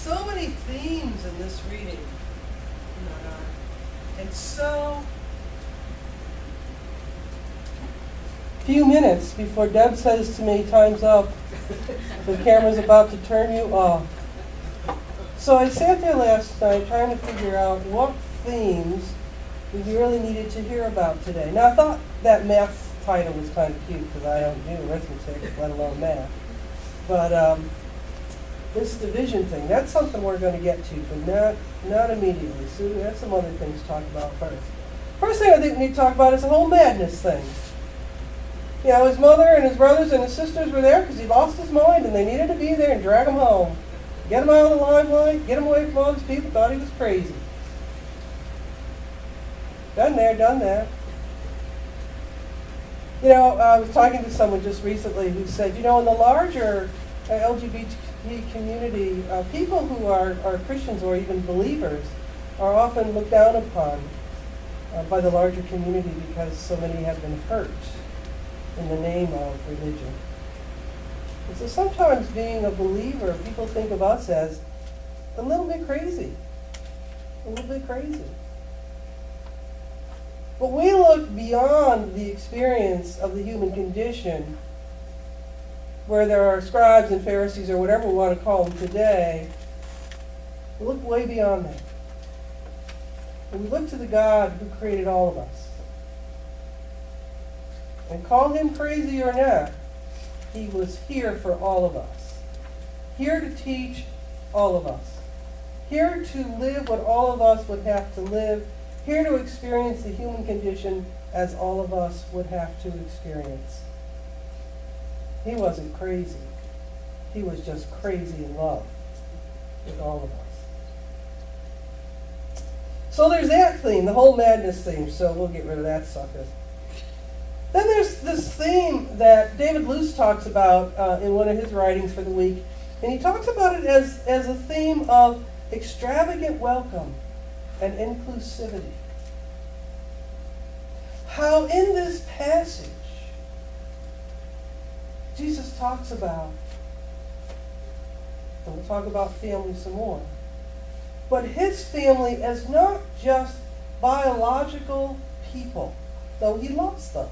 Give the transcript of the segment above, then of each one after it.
so many themes in this reading. And so few minutes before Deb says to me, time's up, the camera's about to turn you off. So I sat there last night trying to figure out what themes we really needed to hear about today. Now I thought that math title was kind of cute because I don't do arithmetic, let alone math. But this division thing, that's something we're going to get to, but not immediately. So we have some other things to talk about first. First thing I think we need to talk about is the whole madness thing. You know, his mother and his brothers and his sisters were there because he lost his mind and they needed to be there and drag him home. Get him out of the limelight, get him away from all these people, thought he was crazy. Done there, done that. You know, I was talking to someone just recently who said, you know, in the larger LGBT community, people who are Christians or even believers are often looked down upon by the larger community because so many have been hurt in the name of religion. And so sometimes being a believer, people think of us as a little bit crazy. A little bit crazy. But we look beyond the experience of the human condition, where there are scribes and Pharisees or whatever we want to call them today. We look way beyond that. And we look to the God who created all of us. And call him crazy or not, he was here for all of us. Here to teach all of us. Here to live what all of us would have to live. Here to experience the human condition as all of us would have to experience. He wasn't crazy. He was just crazy in love with all of us. So there's that theme, the whole madness theme, so we'll get rid of that sucker. Then there's this theme that David Luce talks about in one of his writings for the week, and he talks about it as a theme of extravagant welcome and inclusivity. How in this passage, Jesus talks about, and we'll talk about family some more, but his family as not just biological people, though he loves those.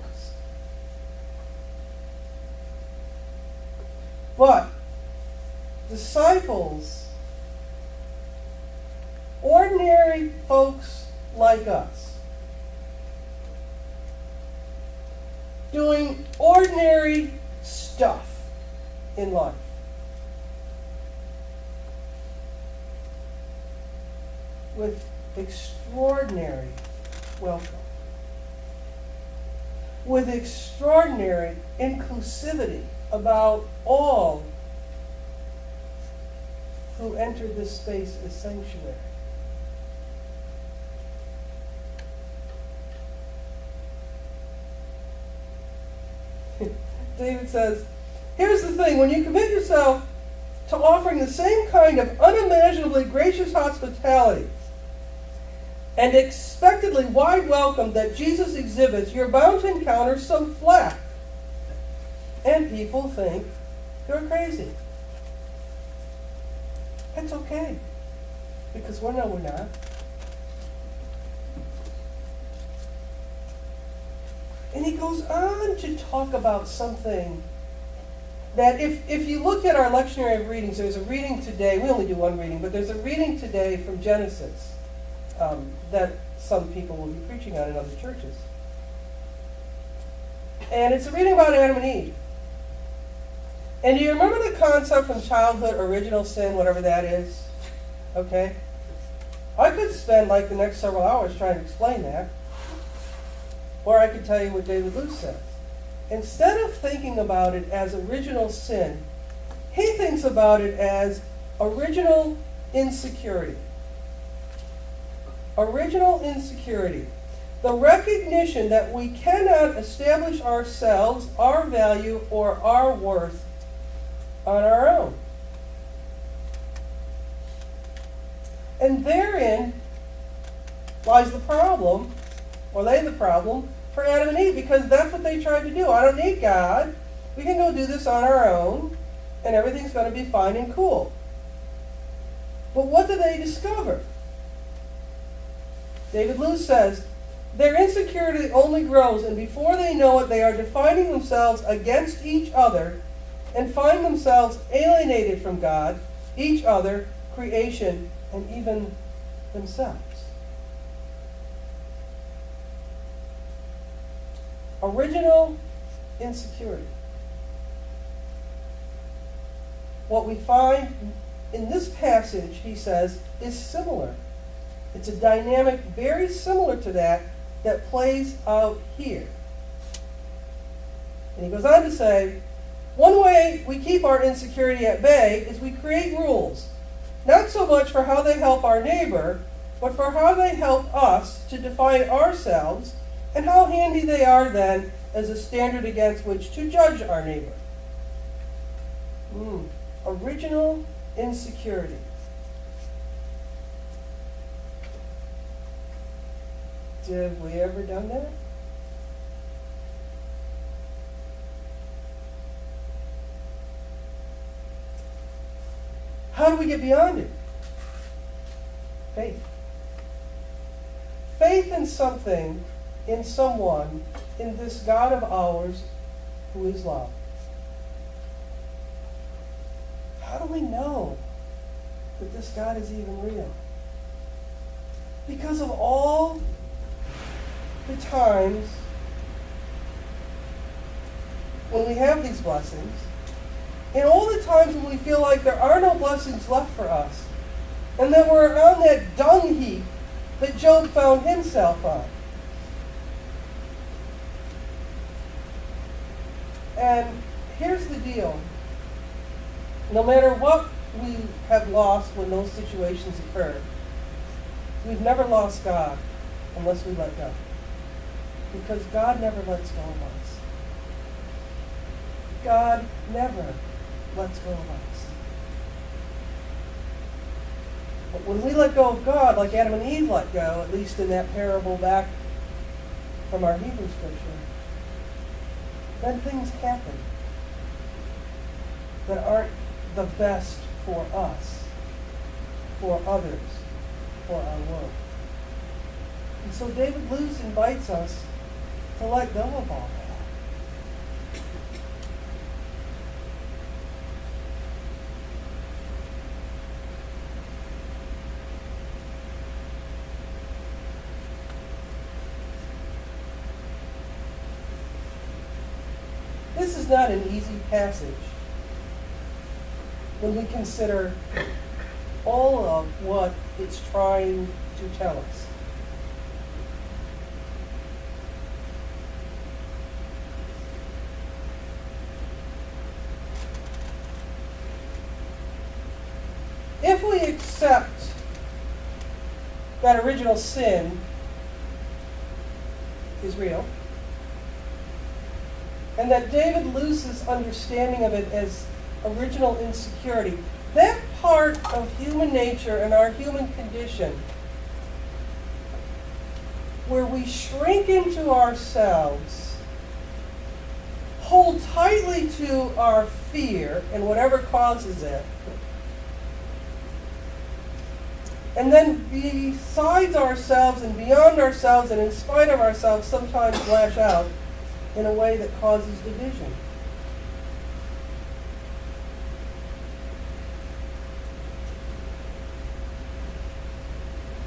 But disciples, ordinary folks like us, doing ordinary stuff in life. With extraordinary welcome. With extraordinary inclusivity about all who entered this space as sanctuary. David says, here's the thing, when you commit yourself to offering the same kind of unimaginably gracious hospitality and expectedly wide welcome that Jesus exhibits, you're bound to encounter some flack. And people think you're crazy. That's okay, because we're not. And he goes on to talk about something that if you look at our lectionary of readings, there's a reading today, we only do one reading, but there's a reading today from Genesis that some people will be preaching on in other churches. And it's a reading about Adam and Eve. And do you remember the concept from childhood, original sin, whatever that is? Okay? I could spend like the next several hours trying to explain that. Or I could tell you what David Luce says. Instead of thinking about it as original sin, he thinks about it as original insecurity. Original insecurity. The recognition that we cannot establish ourselves, our value, or our worth on our own. And therein lies the problem, or lay the problem, for Adam and Eve, because that's what they tried to do. I don't need God. We can go do this on our own, and everything's going to be fine and cool. But what do they discover? David Luce says, their insecurity only grows, and before they know it, they are defining themselves against each other and find themselves alienated from God, each other, creation, and even themselves. Original insecurity. What we find in this passage, he says, is similar. It's a dynamic very similar to that plays out here. And he goes on to say, one way we keep our insecurity at bay is we create rules, not so much for how they help our neighbor, but for how they help us to define ourselves, and how handy they are then as a standard against which to judge our neighbor. Original insecurity. Have we ever done that? How do we get beyond it? Faith. Faith in something, in someone, in this God of ours who is love. How do we know that this God is even real? Because of all the times when we have these blessings, and all the times when we feel like there are no blessings left for us, and that we're on that dung heap that Job found himself on. And here's the deal. No matter what we have lost when those situations occur, we've never lost God unless we let go. Because God never lets go of us. God never lets go of us. But when we let go of God, like Adam and Eve let go, at least in that parable back from our Hebrew scripture, then things happen that aren't the best for us, for others, for our world. And so David Luce invites us to let go of all that. This is not an easy passage when we consider all of what it's trying to tell us. If we accept that original sin is real, and that David Luce's understanding of it as original insecurity, that part of human nature and our human condition where we shrink into ourselves, hold tightly to our fear and whatever causes it, and then besides ourselves and beyond ourselves and in spite of ourselves sometimes lash out in a way that causes division.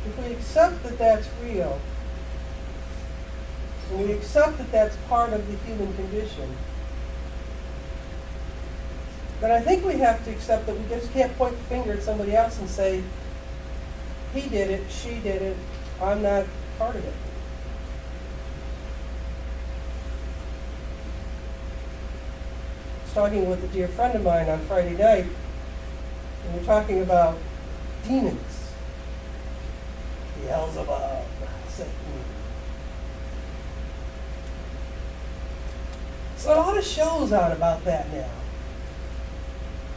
If we accept that that's real, and we accept that that's part of the human condition, then I think we have to accept that we just can't point the finger at somebody else and say, he did it, she did it, I'm not part of it. I was talking with a dear friend of mine on Friday night, and we're talking about demons. Beelzebub, Satan. So a lot of shows out about that now.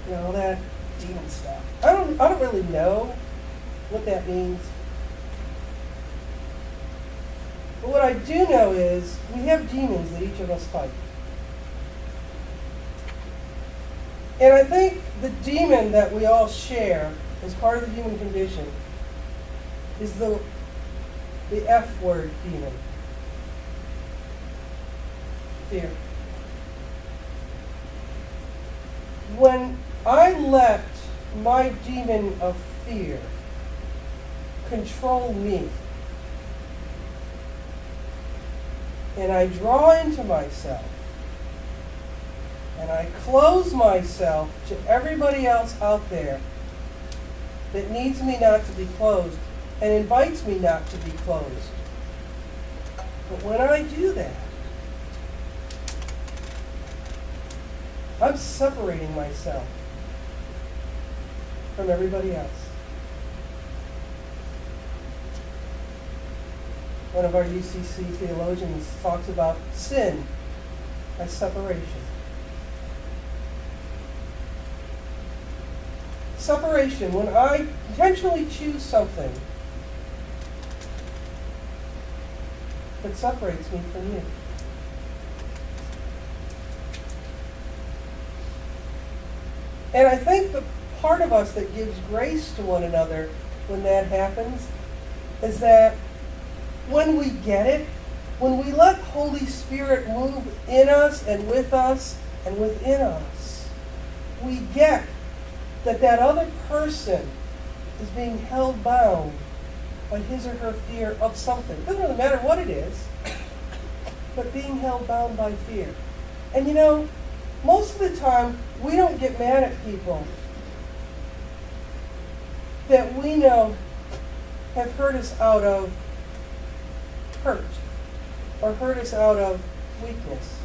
You know, that demon stuff. I don't really know what that means. But what I do know is we have demons that each of us fight. And I think the demon that we all share as part of the human condition is the F word demon. Fear. When I let my demon of fear control me, and I draw into myself, and I close myself to everybody else out there that needs me not to be closed and invites me not to be closed. But when I do that, I'm separating myself from everybody else. One of our UCC theologians talks about sin as separation. Separation, when I intentionally choose something that separates me from you. And I think the part of us that gives grace to one another when that happens is that when we get it, when we let Holy Spirit move in us and within us, we get that that other person is being held bound by his or her fear of something. It doesn't really matter what it is, but being held bound by fear. And you know, most of the time, we don't get mad at people that we know have hurt us out of hurt or hurt us out of weakness.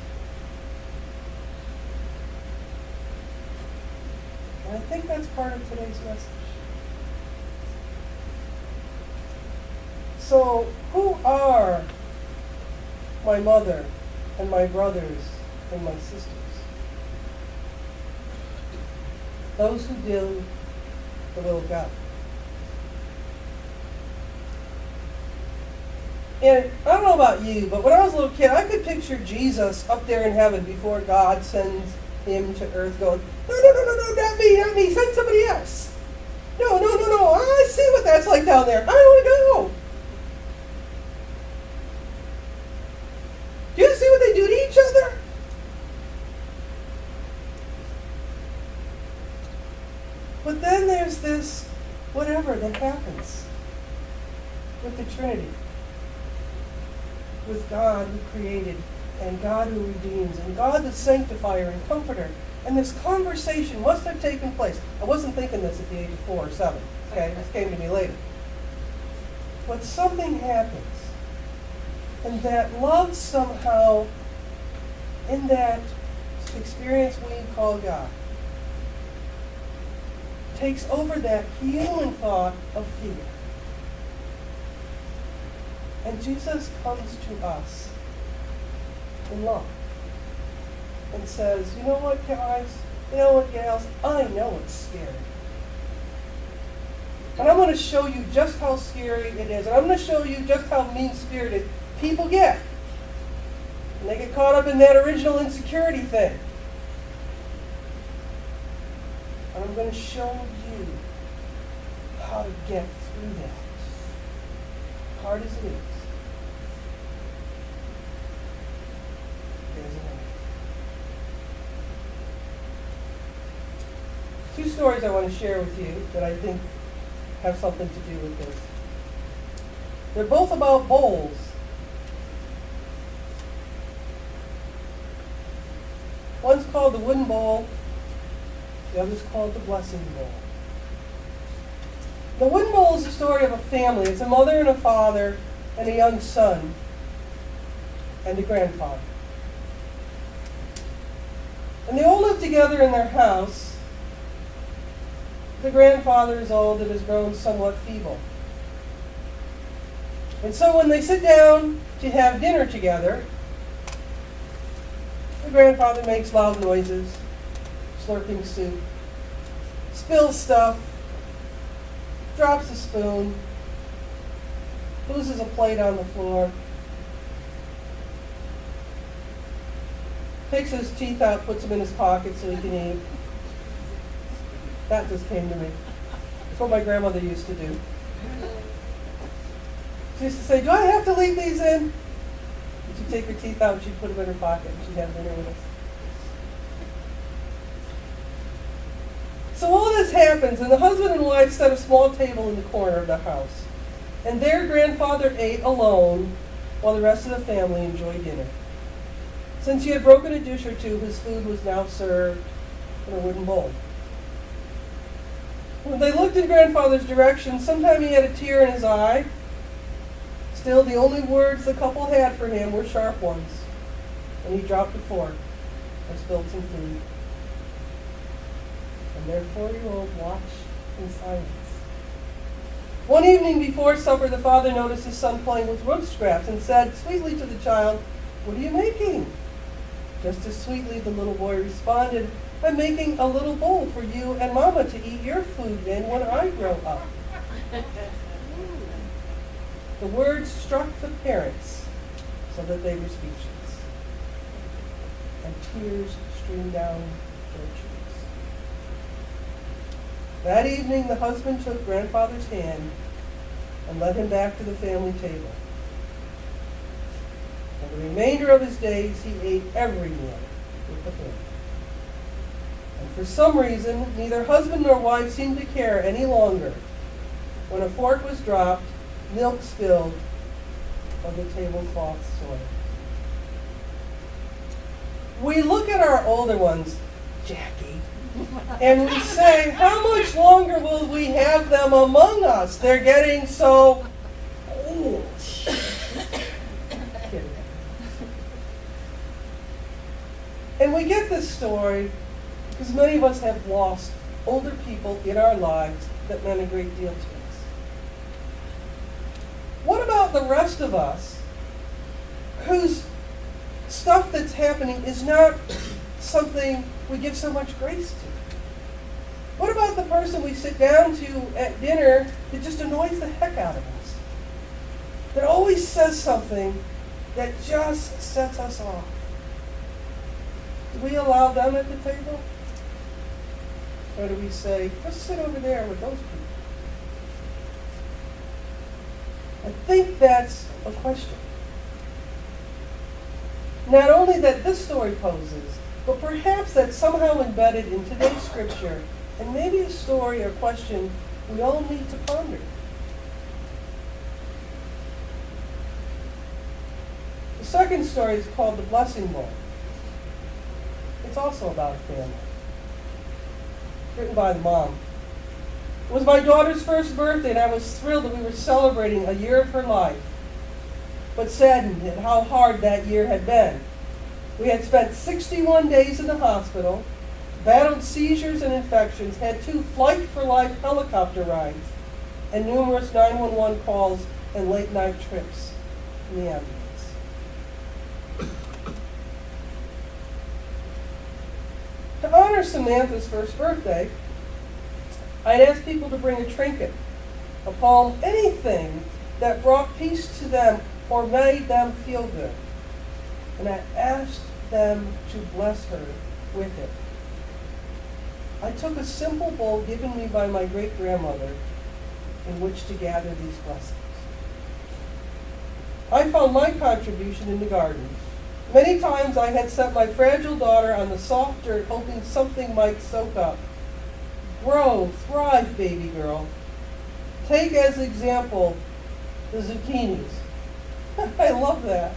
And I think that's part of today's message. So, who are my mother and my brothers and my sisters? Those who do the will of God. And I don't know about you, but when I was a little kid, I could picture Jesus up there in heaven before God sends him to earth going, no, not me, send somebody else. No, I see what that's like down there. I want to go. Do you see what they do to each other? But then there's this whatever that happens with the Trinity. With God who created, and God who redeems, and God the sanctifier and comforter. And this conversation must have taken place. I wasn't thinking this at the age of 4 or 7. Okay, this came to me later. But something happens. And that love somehow, in that experience we call God, takes over that human thought of fear. And Jesus comes to us in love and says, you know what, guys? You know what, gals? I know it's scary. And I'm going to show you just how scary it is. And I'm going to show you just how mean-spirited people get. And they get caught up in that original insecurity thing. And I'm going to show you how to get through that. Hard as it is. There's another. 2 stories I want to share with you that I think have something to do with this. They're both about bowls. One's called the wooden bowl. The other's called the blessing bowl. The wooden bowl is the story of a family. It's a mother and a father and a young son and a grandfather. And they all live together in their house. The grandfather is old and has grown somewhat feeble. And so when they sit down to have dinner together, the grandfather makes loud noises, slurping soup, spills stuff, drops a spoon, loses a plate on the floor, takes his teeth out, puts them in his pocket so he can eat. That just came to me. That's what my grandmother used to do. She used to say, do I have to leave these in? And she'd take her teeth out and she'd put them in her pocket and she'd have dinner with us. So all this happens, and the husband and wife set a small table in the corner of the house. And their grandfather ate alone while the rest of the family enjoyed dinner. Since he had broken a dish or two, his food was now served in a wooden bowl. When they looked in grandfather's direction, sometime he had a tear in his eye. Still, the only words the couple had for him were sharp ones. And he dropped a fork and spilled some food. And their 4-year-old watched in silence. One evening before supper, the father noticed his son playing with wood scraps and said sweetly to the child, "What are you making?" Just as sweetly, the little boy responded, "I'm making a little bowl for you and Mama to eat your food in when I grow up." The words struck the parents so that they were speechless, and tears streamed down their cheeks. That evening, the husband took grandfather's hand and led him back to the family table. For the remainder of his days, he ate every meal with the family. And for some reason, neither husband nor wife seemed to care any longer when a fork was dropped, milk spilled, or the tablecloth soiled. We look at our older ones, Jackie, and we say, how much longer will we have them among us? They're getting so old. And we get this story because many of us have lost older people in our lives that meant a great deal to us. What about the rest of us whose stuff that's happening is not something we give so much grace to? What about the person we sit down to at dinner that just annoys the heck out of us? That always says something that just sets us off? Do we allow them at the table? Or do we say, let's sit over there with those people? I think that's a question. Not only that this story poses, but perhaps that's somehow embedded in today's scripture, and maybe a story or question we all need to ponder. The second story is called The Blessing Bowl. It's also about a family. It's written by the mom. It was my daughter's first birthday, and I was thrilled that we were celebrating a year of her life, but saddened at how hard that year had been. We had spent 61 days in the hospital, battled seizures and infections, had 2 flight-for-life helicopter rides, and numerous 911 calls and late-night trips in the ambulance. To honor Samantha's first birthday, I'd asked people to bring a trinket, a poem, anything that brought peace to them or made them feel good. And I asked them to bless her with it. I took a simple bowl given me by my great-grandmother in which to gather these blessings. I found my contribution in the garden. Many times I had set my fragile daughter on the soft dirt, hoping something might soak up. Grow, thrive, baby girl. Take as example the zucchinis. I love that.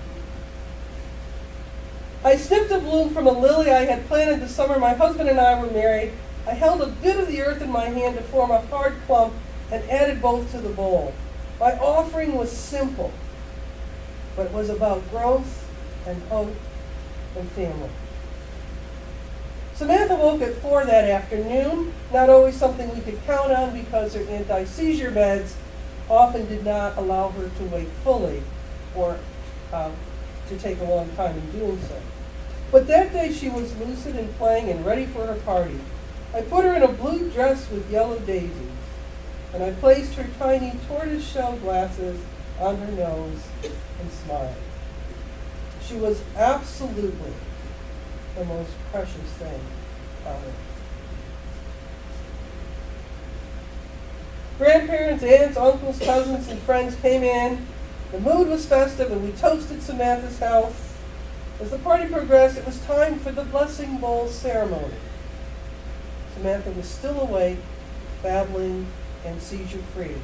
I snipped a bloom from a lily I had planted the summer my husband and I were married. I held a bit of the earth in my hand to form a hard clump and added both to the bowl. My offering was simple, but it was about growth and hope and family. Samantha woke at 4 that afternoon, not always something we could count on because her anti-seizure meds often did not allow her to wake fully or to take a long time in doing so. But that day she was lucid and playing and ready for her party. I put her in a blue dress with yellow daisies, and I placed her tiny tortoiseshell glasses on her nose and smiled. She was absolutely the most precious thing on earth. Grandparents, aunts, uncles, cousins, and friends came in. The mood was festive, and we toasted Samantha's health. As the party progressed, it was time for the blessing bowl ceremony. Samantha was still awake, babbling, and seizure-free.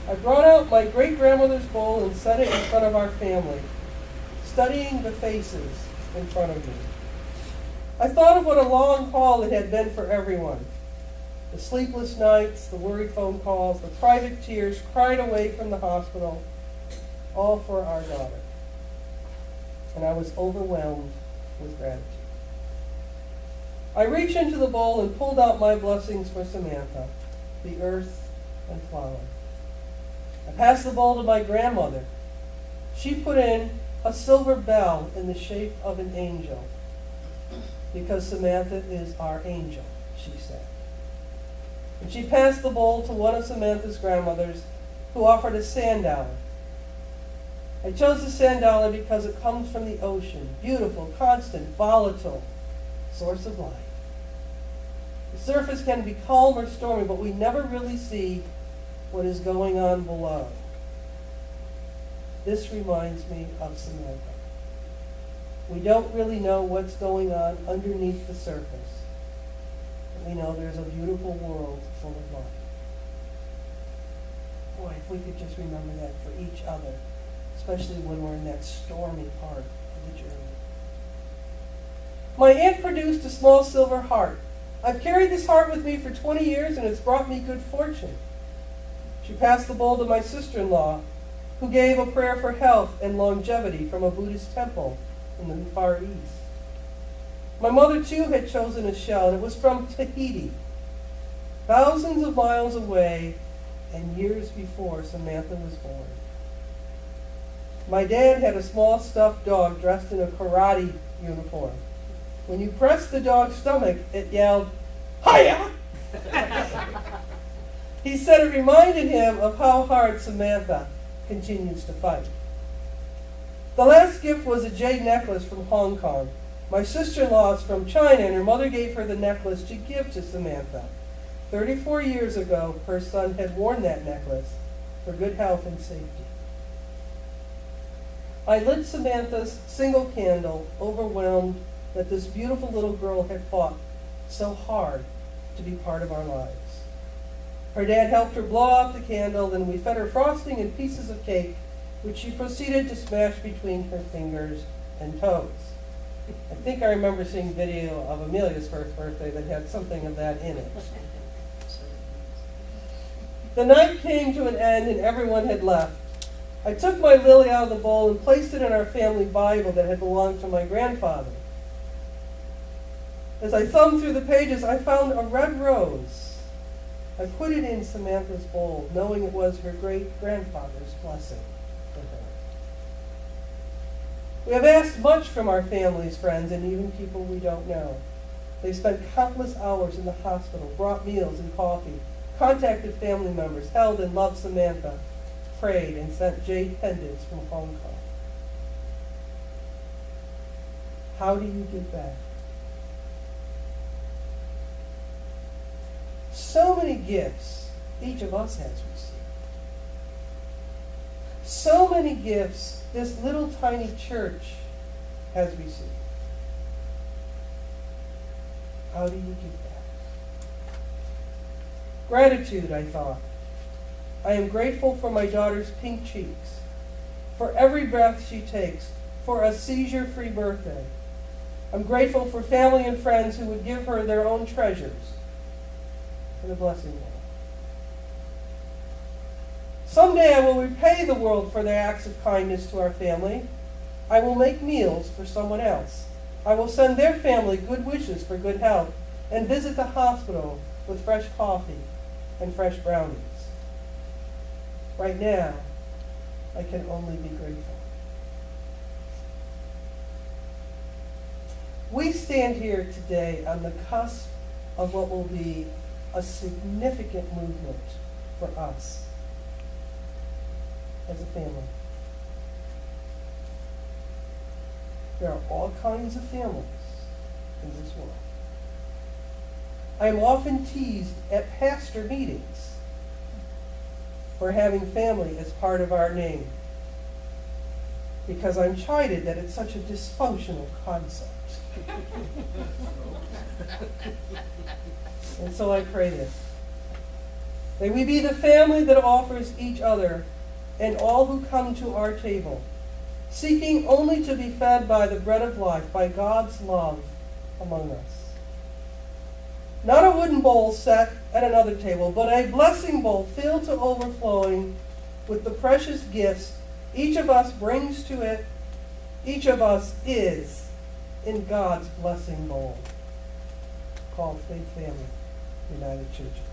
I brought out my great-grandmother's bowl and set it in front of our family, studying the faces in front of me. I thought of what a long haul it had been for everyone. The sleepless nights, the worried phone calls, the private tears cried away from the hospital, all for our daughter. And I was overwhelmed with gratitude. I reached into the bowl and pulled out my blessings for Samantha, the earth and flower. I passed the bowl to my grandmother. She put in a silver bell in the shape of an angel, because Samantha is our angel, she said. And she passed the bowl to one of Samantha's grandmothers, who offered a sand dollar. I chose the sand dollar because it comes from the ocean, beautiful, constant, volatile source of life. The surface can be calm or stormy, but we never really see what is going on below. This reminds me of Samantha. We don't really know what's going on underneath the surface. But we know there's a beautiful world full of life. Boy, if we could just remember that for each other, especially when we're in that stormy part of the journey. My aunt produced a small silver heart. I've carried this heart with me for 20 years, and it's brought me good fortune. She passed the bowl to my sister-in-law, who gave a prayer for health and longevity from a Buddhist temple in the Far East. My mother, too, had chosen a shell, and it was from Tahiti, thousands of miles away and years before Samantha was born. My dad had a small stuffed dog dressed in a karate uniform. When you pressed the dog's stomach, it yelled, "Hiya!" He said it reminded him of how hard Samantha continues to fight. The last gift was a jade necklace from Hong Kong. My sister-in-law is from China, and her mother gave her the necklace to give to Samantha. 34 years ago, her son had worn that necklace for good health and safety. I lit Samantha's single candle, overwhelmed that this beautiful little girl had fought so hard to be part of our lives. Her dad helped her blow out the candle, then we fed her frosting and pieces of cake, which she proceeded to smash between her fingers and toes. I think I remember seeing video of Amelia's first birthday that had something of that in it. The night came to an end and everyone had left. I took my lily out of the bowl and placed it in our family Bible that had belonged to my grandfather. As I thumbed through the pages, I found a red rose. I put it in Samantha's bowl, knowing it was her great-grandfather's blessing for her. We have asked much from our families, friends, and even people we don't know. They spent countless hours in the hospital, brought meals and coffee, contacted family members, held and loved Samantha, prayed, and sent jade pendants from Hong Kong. How do you give back? So many gifts each of us has received. So many gifts this little tiny church has received. How do you give back? Gratitude, I thought. I am grateful for my daughter's pink cheeks, for every breath she takes, for a seizure-free birthday. I'm grateful for family and friends who would give her their own treasures and a blessing bowl. Someday I will repay the world for their acts of kindness to our family. I will make meals for someone else. I will send their family good wishes for good health and visit the hospital with fresh coffee and fresh brownies. Right now, I can only be grateful. We stand here today on the cusp of what will be a significant movement for us as a family. There are all kinds of families in this world. I am often teased at pastor meetings for having family as part of our name, because I'm chided that it's such a dysfunctional concept. And so I pray this. May we be the family that offers each other and all who come to our table, seeking only to be fed by the bread of life, by God's love among us. Not a wooden bowl set at another table, but a blessing bowl filled to overflowing with the precious gifts each of us brings to it. Each of us is in God's blessing bowl, called Faith Family United Church of